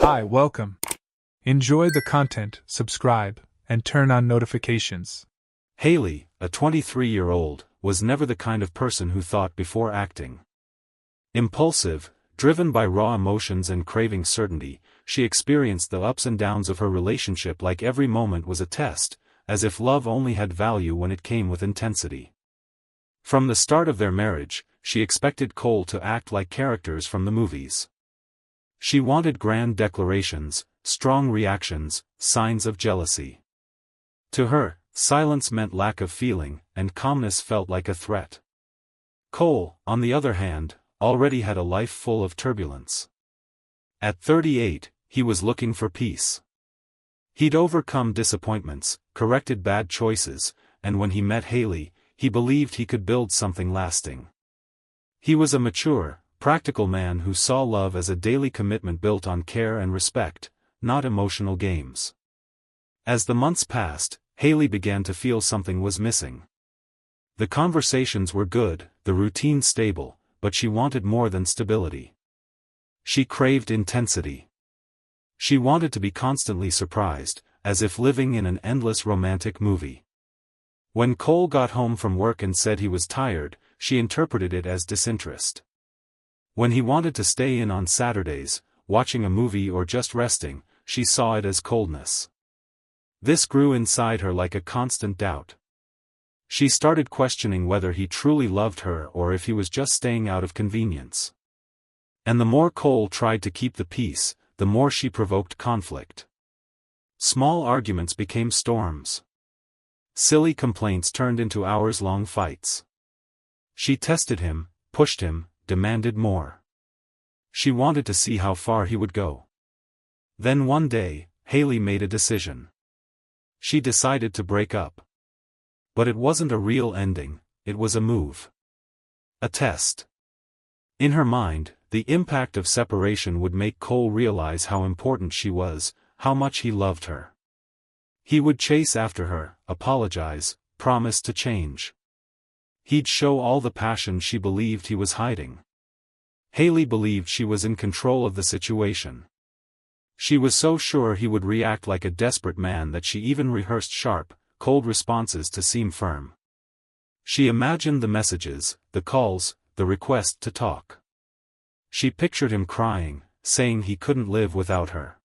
Hi, welcome. Enjoy the content, subscribe, and turn on notifications. Haley, a 23-year-old, was never the kind of person who thought before acting. Impulsive, driven by raw emotions and craving certainty, she experienced the ups and downs of her relationship like every moment was a test, as if love only had value when it came with intensity. From the start of their marriage, she expected Cole to act like characters from the movies. She wanted grand declarations, strong reactions, signs of jealousy. To her, silence meant lack of feeling, and calmness felt like a threat. Cole, on the other hand, already had a life full of turbulence. At 38, he was looking for peace. He'd overcome disappointments, corrected bad choices, and when he met Haley, he believed he could build something lasting. He was a mature, practical man who saw love as a daily commitment built on care and respect, not emotional games. As the months passed, Haley began to feel something was missing. The conversations were good, the routine stable, but she wanted more than stability. She craved intensity. She wanted to be constantly surprised, as if living in an endless romantic movie. When Cole got home from work and said he was tired, she interpreted it as disinterest. When he wanted to stay in on Saturdays, watching a movie or just resting, she saw it as coldness. This grew inside her like a constant doubt. She started questioning whether he truly loved her or if he was just staying out of convenience. And the more Cole tried to keep the peace, the more she provoked conflict. Small arguments became storms. Silly complaints turned into hours-long fights. She tested him, pushed him, demanded more. She wanted to see how far he would go. Then one day, Haley made a decision. She decided to break up. But it wasn't a real ending, it was a move. A test. In her mind, the impact of separation would make Cole realize how important she was, how much he loved her. He would chase after her, apologize, promise to change. He'd show all the passion she believed he was hiding. Haley believed she was in control of the situation. She was so sure he would react like a desperate man that she even rehearsed sharp, cold responses to seem firm. She imagined the messages, the calls, the request to talk. She pictured him crying, saying he couldn't live without her.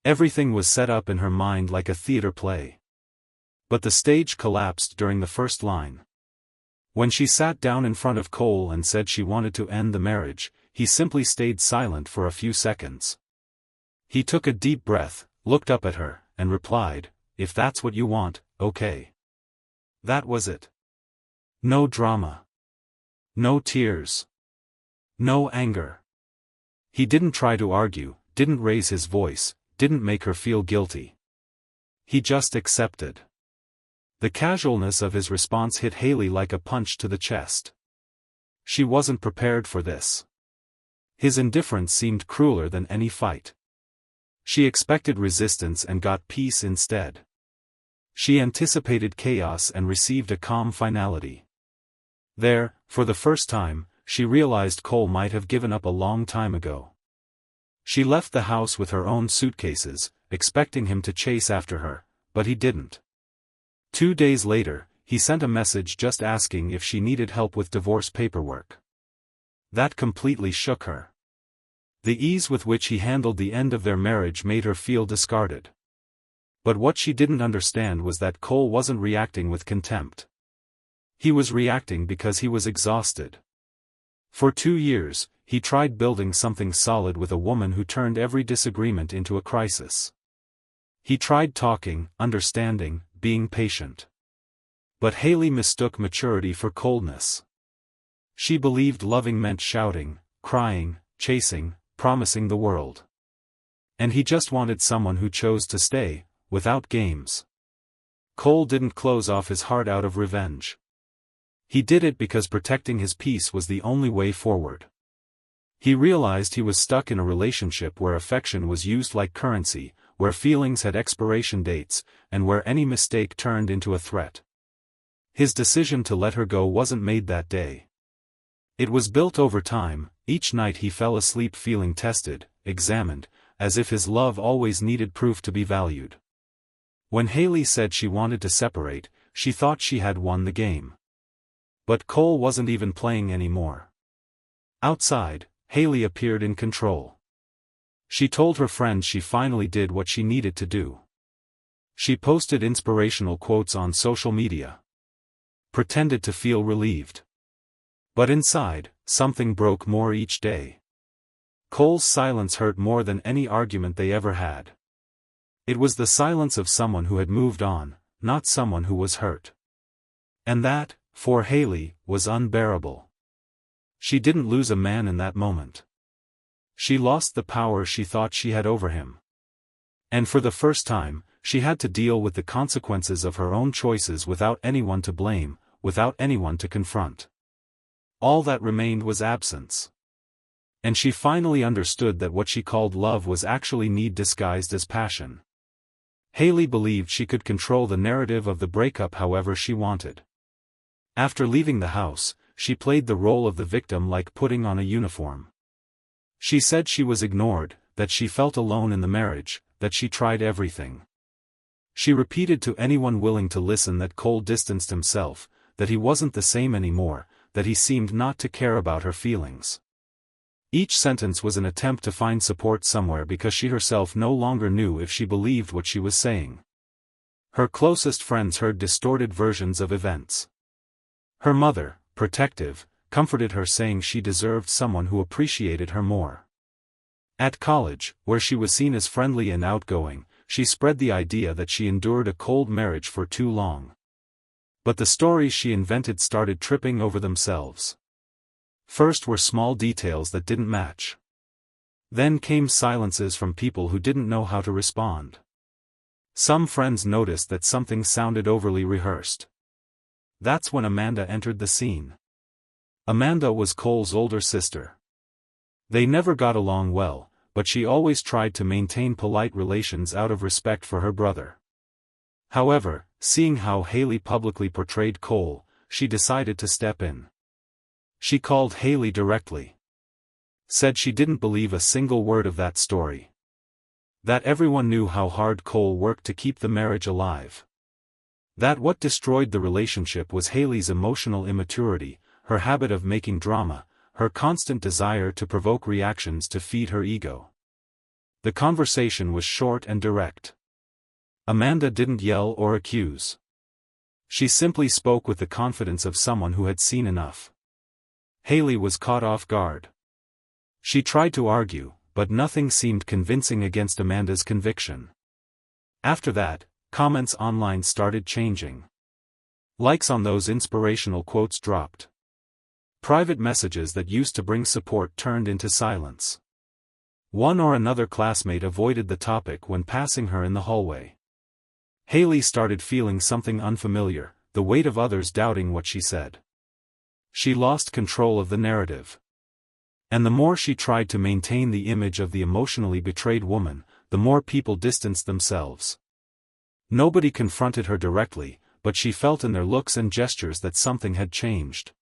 Everything was set up in her mind like a theater play. But the stage collapsed during the first line. When she sat down in front of Cole and said she wanted to end the marriage, he simply stayed silent for a few seconds. He took a deep breath, looked up at her, and replied, "If that's what you want, okay." That was it. No drama. No tears. No anger. He didn't try to argue, didn't raise his voice, didn't make her feel guilty. He just accepted. The casualness of his response hit Haley like a punch to the chest. She wasn't prepared for this. His indifference seemed crueler than any fight. She expected resistance and got peace instead. She anticipated chaos and received a calm finality. There, for the first time, she realized Cole might have given up a long time ago. She left the house with her own suitcases, expecting him to chase after her, but he didn't. 2 days later, he sent a message just asking if she needed help with divorce paperwork. That completely shook her. The ease with which he handled the end of their marriage made her feel discarded. But what she didn't understand was that Cole wasn't reacting with contempt. He was reacting because he was exhausted. For 2 years, he tried building something solid with a woman who turned every disagreement into a crisis. He tried talking, understanding, being patient. But Haley mistook maturity for coldness. She believed loving meant shouting, crying, chasing, promising the world. And he just wanted someone who chose to stay, without games. Cole didn't close off his heart out of revenge. He did it because protecting his peace was the only way forward. He realized he was stuck in a relationship where affection was used like currency, where feelings had expiration dates, and where any mistake turned into a threat. His decision to let her go wasn't made that day. It was built over time. Each night he fell asleep feeling tested, examined, as if his love always needed proof to be valued. When Haley said she wanted to separate, she thought she had won the game. But Cole wasn't even playing anymore. Outside, Haley appeared in control. She told her friends she finally did what she needed to do. She posted inspirational quotes on social media. Pretended to feel relieved. But inside, something broke more each day. Cole's silence hurt more than any argument they ever had. It was the silence of someone who had moved on, not someone who was hurt. And that, for Haley, was unbearable. She didn't lose a man in that moment. She lost the power she thought she had over him. And for the first time, she had to deal with the consequences of her own choices without anyone to blame, without anyone to confront. All that remained was absence. And she finally understood that what she called love was actually need disguised as passion. Haley believed she could control the narrative of the breakup however she wanted. After leaving the house, she played the role of the victim like putting on a uniform. She said she was ignored, that she felt alone in the marriage, that she tried everything. She repeated to anyone willing to listen that Cole distanced himself, that he wasn't the same anymore, that he seemed not to care about her feelings. Each sentence was an attempt to find support somewhere because she herself no longer knew if she believed what she was saying. Her closest friends heard distorted versions of events. Her mother, protective, comforted her saying she deserved someone who appreciated her more. At college, where she was seen as friendly and outgoing, she spread the idea that she endured a cold marriage for too long. But the stories she invented started tripping over themselves. First were small details that didn't match. Then came silences from people who didn't know how to respond. Some friends noticed that something sounded overly rehearsed. That's when Amanda entered the scene. Amanda was Cole's older sister. They never got along well, but she always tried to maintain polite relations out of respect for her brother. However, seeing how Haley publicly portrayed Cole, she decided to step in. She called Haley directly. Said she didn't believe a single word of that story. That everyone knew how hard Cole worked to keep the marriage alive. That what destroyed the relationship was Haley's emotional immaturity, her habit of making drama, her constant desire to provoke reactions to feed her ego. The conversation was short and direct. Amanda didn't yell or accuse. She simply spoke with the confidence of someone who had seen enough. Haley was caught off guard. She tried to argue, but nothing seemed convincing against Amanda's conviction. After that, comments online started changing. Likes on those inspirational quotes dropped. Private messages that used to bring support turned into silence. One or another classmate avoided the topic when passing her in the hallway. Haley started feeling something unfamiliar, the weight of others doubting what she said. She lost control of the narrative. And the more she tried to maintain the image of the emotionally betrayed woman, the more people distanced themselves. Nobody confronted her directly, but she felt in their looks and gestures that something had changed.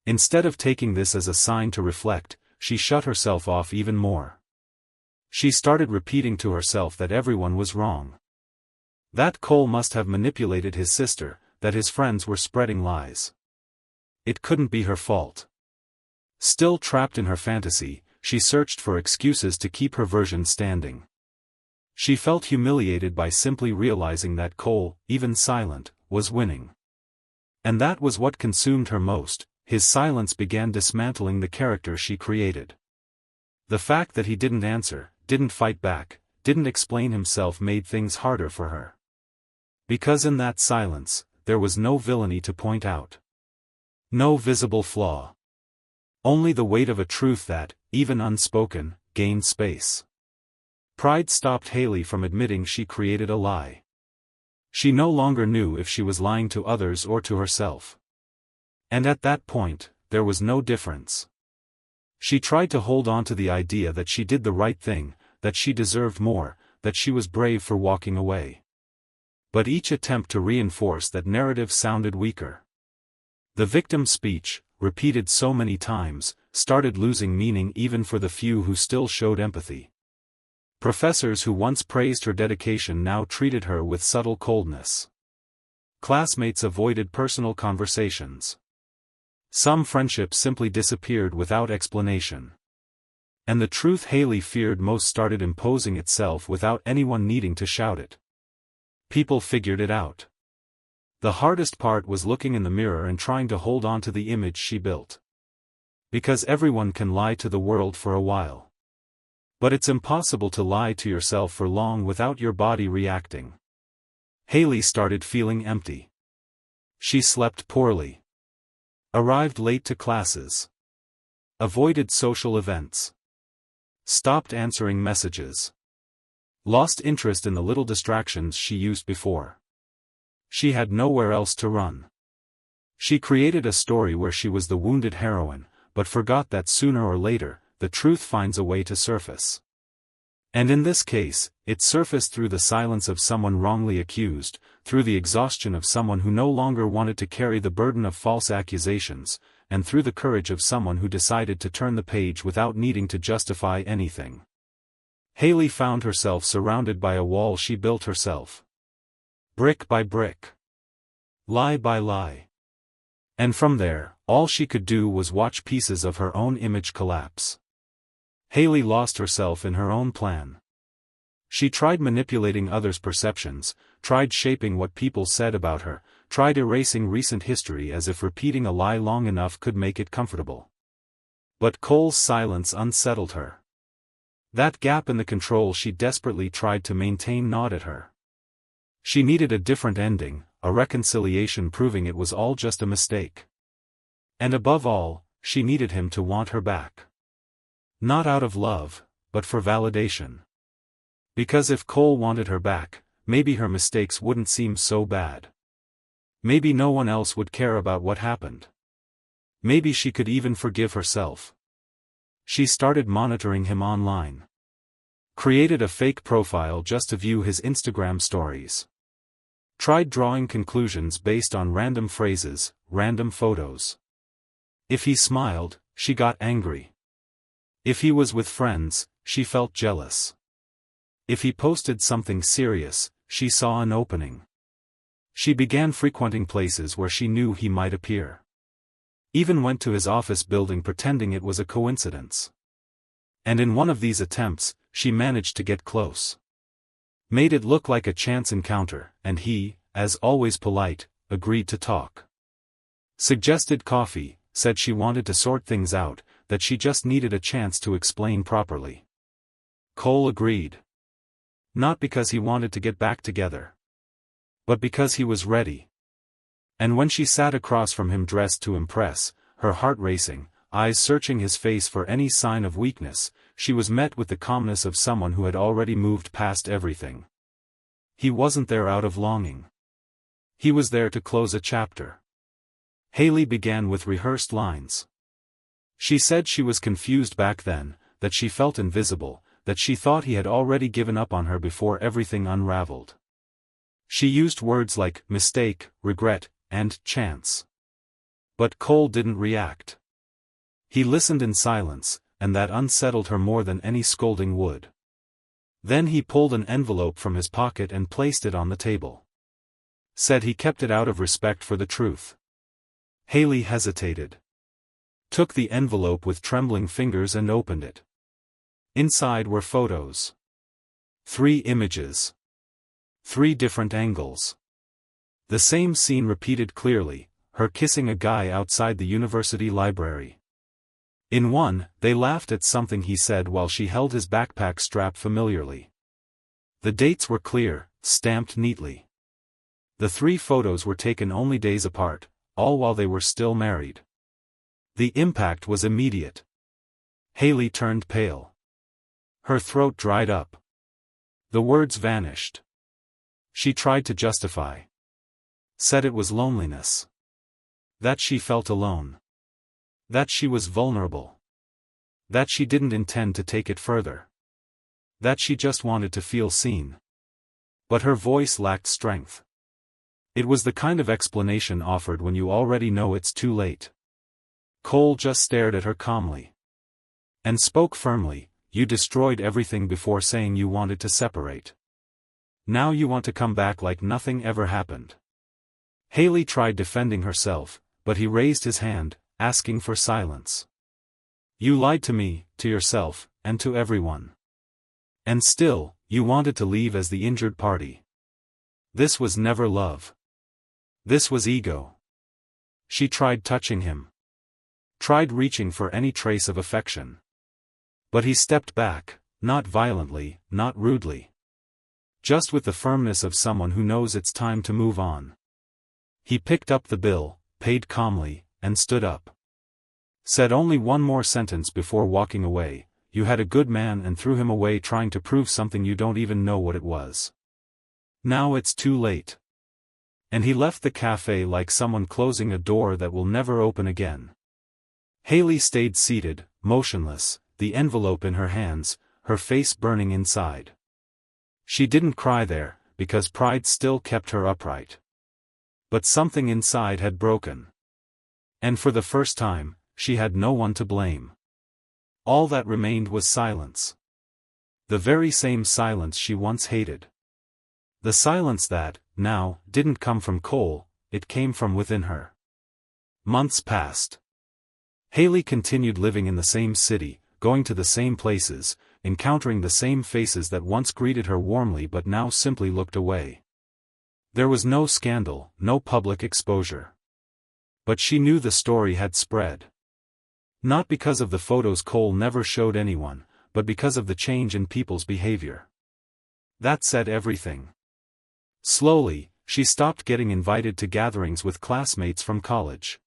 Instead of taking this as a sign to reflect, she shut herself off even more. She started repeating to herself that everyone was wrong. That Cole must have manipulated his sister, that his friends were spreading lies. It couldn't be her fault. Still trapped in her fantasy, she searched for excuses to keep her version standing. She felt humiliated by simply realizing that Cole, even silent, was winning. And that was what consumed her most. His silence began dismantling the character she created. The fact that he didn't answer, didn't fight back, didn't explain himself made things harder for her. Because in that silence, there was no villainy to point out. No visible flaw. Only the weight of a truth that, even unspoken, gained space. Pride stopped Haley from admitting she created a lie. She no longer knew if she was lying to others or to herself. And at that point, there was no difference. She tried to hold on to the idea that she did the right thing, that she deserved more, that she was brave for walking away. But each attempt to reinforce that narrative sounded weaker. The victim speech, repeated so many times, started losing meaning even for the few who still showed empathy. Professors who once praised her dedication now treated her with subtle coldness. Classmates avoided personal conversations. Some friendships simply disappeared without explanation. And the truth Haley feared most started imposing itself without anyone needing to shout it. People figured it out. The hardest part was looking in the mirror and trying to hold on to the image she built. Because everyone can lie to the world for a while. But it's impossible to lie to yourself for long without your body reacting. Haley started feeling empty. She slept poorly. Arrived late to classes. Avoided social events. Stopped answering messages. Lost interest in the little distractions she used before. She had nowhere else to run. She created a story where she was the wounded heroine, but forgot that sooner or later, the truth finds a way to surface. And in this case, it surfaced through the silence of someone wrongly accused, through the exhaustion of someone who no longer wanted to carry the burden of false accusations, and through the courage of someone who decided to turn the page without needing to justify anything. Haley found herself surrounded by a wall she built herself. Brick by brick. Lie by lie. And from there, all she could do was watch pieces of her own image collapse. Haley lost herself in her own plan. She tried manipulating others' perceptions, tried shaping what people said about her, tried erasing recent history as if repeating a lie long enough could make it comfortable. But Cole's silence unsettled her. That gap in the control she desperately tried to maintain gnawed at her. She needed a different ending, a reconciliation proving it was all just a mistake. And above all, she needed him to want her back. Not out of love, but for validation. Because if Cole wanted her back, maybe her mistakes wouldn't seem so bad. Maybe no one else would care about what happened. Maybe she could even forgive herself. She started monitoring him online. Created a fake profile just to view his Instagram stories. Tried drawing conclusions based on random phrases, random photos. If he smiled, she got angry. If he was with friends, she felt jealous. If he posted something serious, she saw an opening. She began frequenting places where she knew he might appear. Even went to his office building pretending it was a coincidence. And in one of these attempts, she managed to get close. Made it look like a chance encounter, and he, as always polite, agreed to talk. Suggested coffee, said she wanted to sort things out, that she just needed a chance to explain properly. Cole agreed. Not because he wanted to get back together. But because he was ready. And when she sat across from him dressed to impress, her heart racing, eyes searching his face for any sign of weakness, she was met with the calmness of someone who had already moved past everything. He wasn't there out of longing. He was there to close a chapter. Haley began with rehearsed lines. She said she was confused back then, that she felt invisible, that she thought he had already given up on her before everything unraveled. She used words like mistake, regret, and chance. But Cole didn't react. He listened in silence, and that unsettled her more than any scolding would. Then he pulled an envelope from his pocket and placed it on the table. Said he kept it out of respect for the truth. Haley hesitated. Took the envelope with trembling fingers and opened it. Inside were photos. 3 images. 3 different angles. The same scene repeated clearly, her kissing a guy outside the university library. In one, they laughed at something he said while she held his backpack strap familiarly. The dates were clear, stamped neatly. The 3 photos were taken only days apart, all while they were still married. The impact was immediate. Haley turned pale. Her throat dried up. The words vanished. She tried to justify. Said it was loneliness. That she felt alone. That she was vulnerable. That she didn't intend to take it further. That she just wanted to feel seen. But her voice lacked strength. It was the kind of explanation offered when you already know it's too late. Cole just stared at her calmly. And spoke firmly, you destroyed everything before saying you wanted to separate. Now you want to come back like nothing ever happened. Haley tried defending herself, but he raised his hand, asking for silence. You lied to me, to yourself, and to everyone. And still, you wanted to leave as the injured party. This was never love. This was ego. She tried touching him. Tried reaching for any trace of affection. But he stepped back, not violently, not rudely. Just with the firmness of someone who knows it's time to move on. He picked up the bill, paid calmly, and stood up. Said only one more sentence before walking away, "You had a good man," and threw him away trying to prove something you don't even know what it was. Now it's too late. And he left the cafe like someone closing a door that will never open again. Haley stayed seated, motionless, the envelope in her hands, her face burning inside. She didn't cry there, because pride still kept her upright. But something inside had broken. And for the first time, she had no one to blame. All that remained was silence. The very same silence she once hated. The silence that, now, didn't come from Cole, it came from within her. Months passed. Haley continued living in the same city, going to the same places, encountering the same faces that once greeted her warmly but now simply looked away. There was no scandal, no public exposure. But she knew the story had spread. Not because of the photos Cole never showed anyone, but because of the change in people's behavior. That said everything. Slowly, she stopped getting invited to gatherings with classmates from college.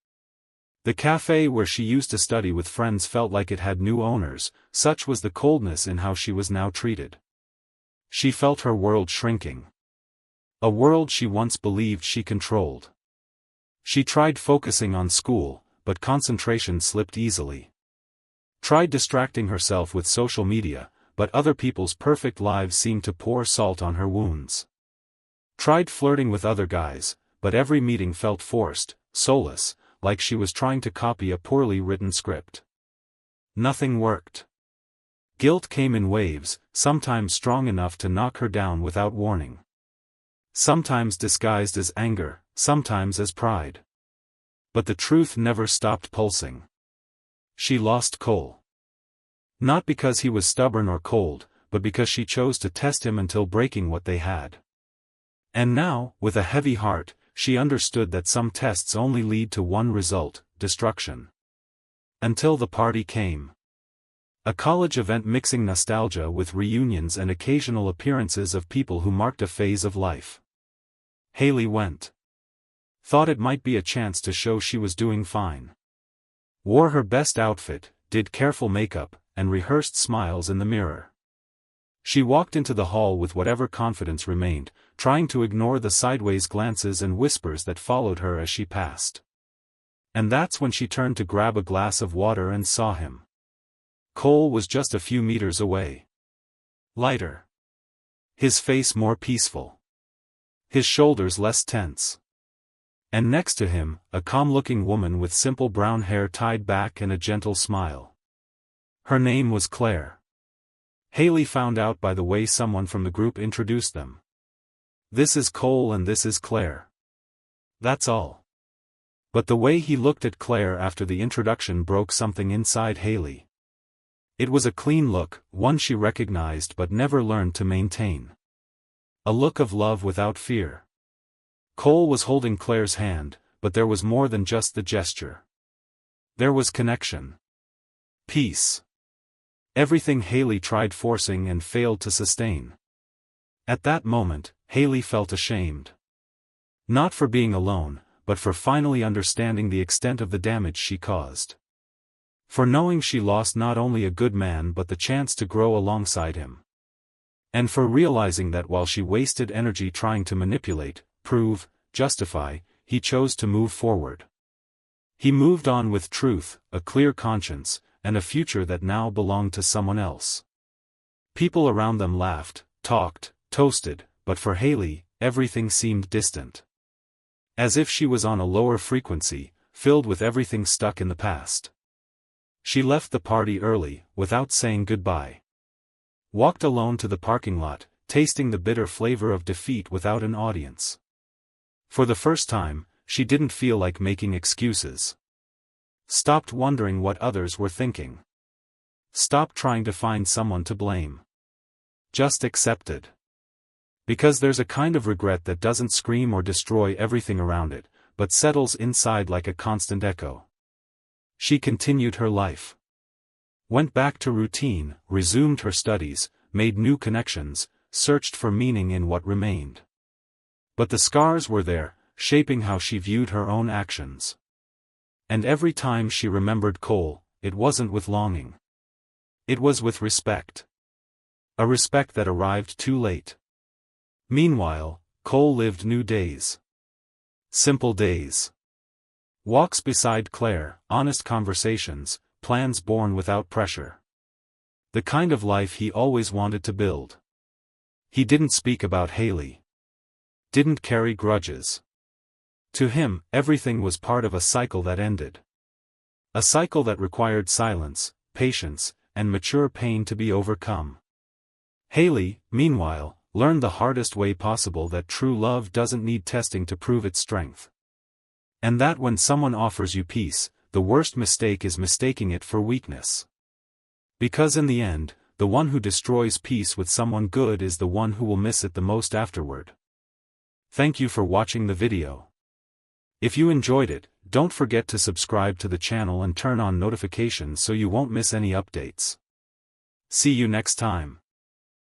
The cafe where she used to study with friends felt like it had new owners, such was the coldness in how she was now treated. She felt her world shrinking. A world she once believed she controlled. She tried focusing on school, but concentration slipped easily. Tried distracting herself with social media, but other people's perfect lives seemed to pour salt on her wounds. Tried flirting with other guys, but every meeting felt forced, soulless, like she was trying to copy a poorly written script. Nothing worked. Guilt came in waves, sometimes strong enough to knock her down without warning. Sometimes disguised as anger, sometimes as pride. But the truth never stopped pulsing. She lost Cole. Not because he was stubborn or cold, but because she chose to test him until breaking what they had. And now, with a heavy heart, she understood that some tests only lead to one result, destruction. Until the party came. A college event mixing nostalgia with reunions and occasional appearances of people who marked a phase of life. Haley went. Thought it might be a chance to show she was doing fine. Wore her best outfit, did careful makeup, and rehearsed smiles in the mirror. She walked into the hall with whatever confidence remained, trying to ignore the sideways glances and whispers that followed her as she passed. And that's when she turned to grab a glass of water and saw him. Cole was just a few meters away. Lighter. His face more peaceful. His shoulders less tense. And next to him, a calm-looking woman with simple brown hair tied back and a gentle smile. Her name was Claire. Haley found out by the way someone from the group introduced them. This is Cole and this is Claire. That's all. But the way he looked at Claire after the introduction broke something inside Haley. It was a clean look, one she recognized but never learned to maintain. A look of love without fear. Cole was holding Claire's hand, but there was more than just the gesture. There was connection. Peace. Everything Haley tried forcing and failed to sustain. At that moment, Haley felt ashamed. Not for being alone, but for finally understanding the extent of the damage she caused. For knowing she lost not only a good man but the chance to grow alongside him. And for realizing that while she wasted energy trying to manipulate, prove, justify, he chose to move forward. He moved on with truth, a clear conscience, and a future that now belonged to someone else. People around them laughed, talked, toasted, but for Haley, everything seemed distant. As if she was on a lower frequency, filled with everything stuck in the past. She left the party early, without saying goodbye. Walked alone to the parking lot, tasting the bitter flavor of defeat without an audience. For the first time, she didn't feel like making excuses. Stopped wondering what others were thinking. Stopped trying to find someone to blame. Just accepted. Because there's a kind of regret that doesn't scream or destroy everything around it, but settles inside like a constant echo. She continued her life. Went back to routine, resumed her studies, made new connections, searched for meaning in what remained. But the scars were there, shaping how she viewed her own actions. And every time she remembered Cole, it wasn't with longing. It was with respect. A respect that arrived too late. Meanwhile, Cole lived new days. Simple days. Walks beside Claire, honest conversations, plans born without pressure. The kind of life he always wanted to build. He didn't speak about Haley. Didn't carry grudges. To him, everything was part of a cycle that ended. A cycle that required silence, patience, and mature pain to be overcome. Haley, meanwhile, learned the hardest way possible that true love doesn't need testing to prove its strength. And that when someone offers you peace, the worst mistake is mistaking it for weakness. Because in the end, the one who destroys peace with someone good is the one who will miss it the most afterward. Thank you for watching the video. If you enjoyed it, don't forget to subscribe to the channel and turn on notifications so you won't miss any updates. See you next time.